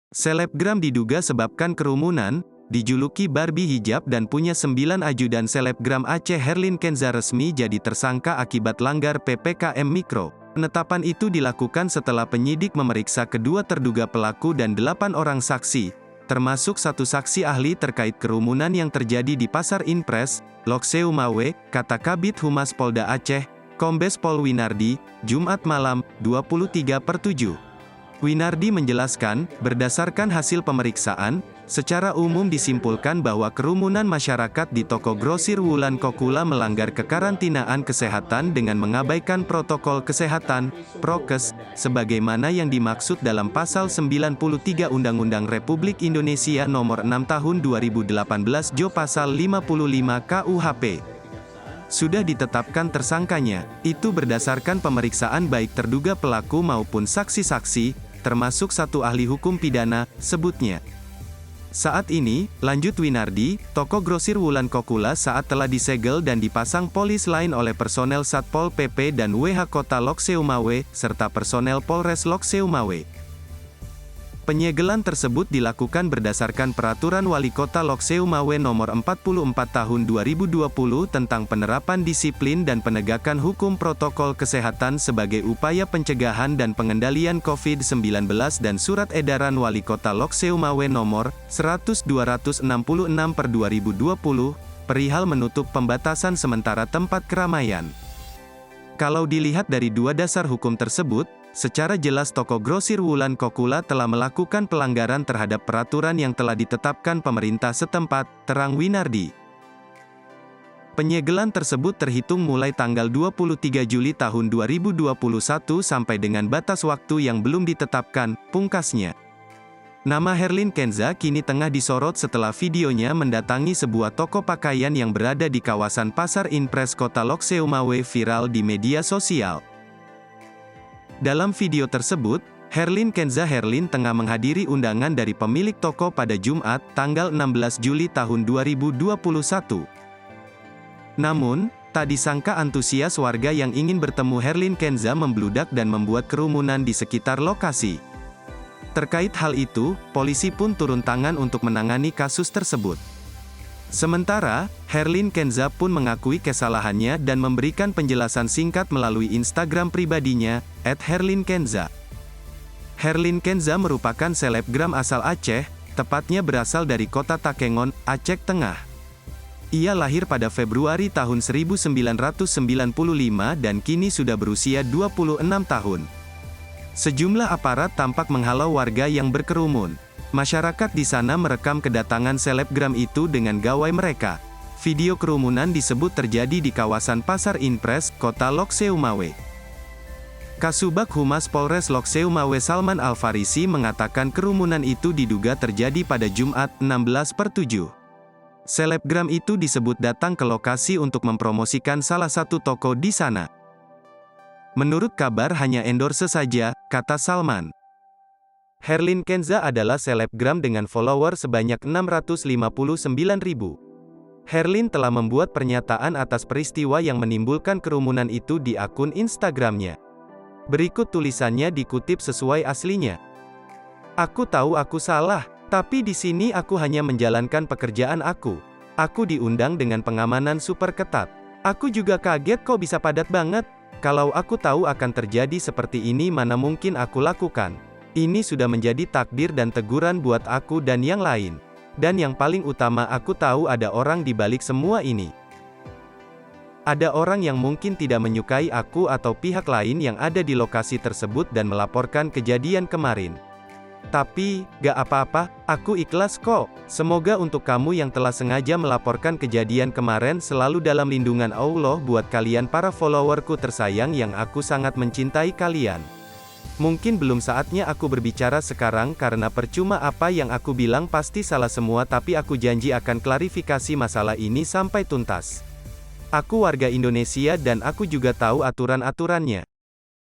Selebgram diduga sebabkan kerumunan, dijuluki Barbie hijab dan punya 9 ajudan. Selebgram Aceh Herlin Kenza resmi jadi tersangka akibat langgar PPKM Mikro. Penetapan itu dilakukan setelah penyidik memeriksa kedua terduga pelaku dan 8 orang saksi, termasuk satu saksi ahli terkait kerumunan yang terjadi di Pasar Inpres, Lokseu Mawe, kata Kabid Humas Polda Aceh, Kombes Pol Winardi, Jumat malam, 23/7. Winardi menjelaskan, berdasarkan hasil pemeriksaan, secara umum disimpulkan bahwa kerumunan masyarakat di toko grosir Wulan Kokula melanggar kekarantinaan kesehatan dengan mengabaikan protokol kesehatan, prokes, sebagaimana yang dimaksud dalam Pasal 93 Undang-Undang Republik Indonesia Nomor 6 Tahun 2018 Jo Pasal 55 KUHP. Sudah ditetapkan tersangkanya, itu berdasarkan pemeriksaan baik terduga pelaku maupun saksi-saksi, termasuk satu ahli hukum pidana, sebutnya. Saat ini, lanjut Winardi, toko grosir Wulan Kokula saat telah disegel dan dipasang polis lain oleh personel Satpol PP dan WH Kota Lokseu Mawe, serta personel Polres Lokseu Mawe. Penyegelan tersebut dilakukan berdasarkan Peraturan Wali Kota Lokseu Mawe Nomor 44 Tahun 2020 tentang penerapan disiplin dan penegakan hukum protokol kesehatan sebagai upaya pencegahan dan pengendalian COVID-19 dan Surat Edaran Wali Kota Lokseu Mawe Nomor 10266/2020, perihal menutup pembatasan sementara tempat keramaian. Kalau dilihat dari dua dasar hukum tersebut, secara jelas toko grosir Wulan Kokula telah melakukan pelanggaran terhadap peraturan yang telah ditetapkan pemerintah setempat, terang Winardi. Penyegelan tersebut terhitung mulai tanggal 23 Juli tahun 2021 sampai dengan batas waktu yang belum ditetapkan, pungkasnya. Nama Herlin Kenza kini tengah disorot setelah videonya mendatangi sebuah toko pakaian yang berada di kawasan Pasar Inpres Kota Lokseu Mawe viral di media sosial. Dalam video tersebut, Herlin Kenza tengah menghadiri undangan dari pemilik toko pada Jumat, tanggal 16 Juli tahun 2021. Namun, tak disangka antusias warga yang ingin bertemu Herlin Kenza membludak dan membuat kerumunan di sekitar lokasi. Terkait hal itu, polisi pun turun tangan untuk menangani kasus tersebut. Sementara, Herlin Kenza pun mengakui kesalahannya dan memberikan penjelasan singkat melalui Instagram pribadinya, @herlinkenza. Herlin Kenza merupakan selebgram asal Aceh, tepatnya berasal dari kota Takengon, Aceh Tengah. Ia lahir pada Februari tahun 1995 dan kini sudah berusia 26 tahun. Sejumlah aparat tampak menghalau warga yang berkerumun. Masyarakat di sana merekam kedatangan selebgram itu dengan gawai mereka. Video kerumunan disebut terjadi di kawasan Pasar Inpres, Kota Lokseu Mawe. Kasubag Humas Polres Lokseu Mawe Salman Al-Farisi mengatakan kerumunan itu diduga terjadi pada Jumat, 16/7. Selebgram itu disebut datang ke lokasi untuk mempromosikan salah satu toko di sana. Menurut kabar hanya endorse saja, kata Salman. Herlin Kenza adalah selebgram dengan follower sebanyak 659.000. Herlin telah membuat pernyataan atas peristiwa yang menimbulkan kerumunan itu di akun Instagramnya. Berikut tulisannya dikutip sesuai aslinya. Aku tahu aku salah, tapi di sini aku hanya menjalankan pekerjaan aku. Aku diundang dengan pengamanan super ketat. Aku juga kaget kok bisa padat banget. Kalau aku tahu akan terjadi seperti ini mana mungkin aku lakukan. Ini sudah menjadi takdir dan teguran buat aku dan yang lain. Dan yang paling utama aku tahu ada orang di balik semua ini. Ada orang yang mungkin tidak menyukai aku atau pihak lain yang ada di lokasi tersebut dan melaporkan kejadian kemarin. Tapi, gak apa-apa, aku ikhlas kok. Semoga untuk kamu yang telah sengaja melaporkan kejadian kemarin selalu dalam lindungan Allah buat kalian para followerku tersayang yang aku sangat mencintai kalian. Mungkin belum saatnya aku berbicara sekarang karena percuma apa yang aku bilang pasti salah semua tapi aku janji akan klarifikasi masalah ini sampai tuntas. Aku warga Indonesia dan aku juga tahu aturan-aturannya.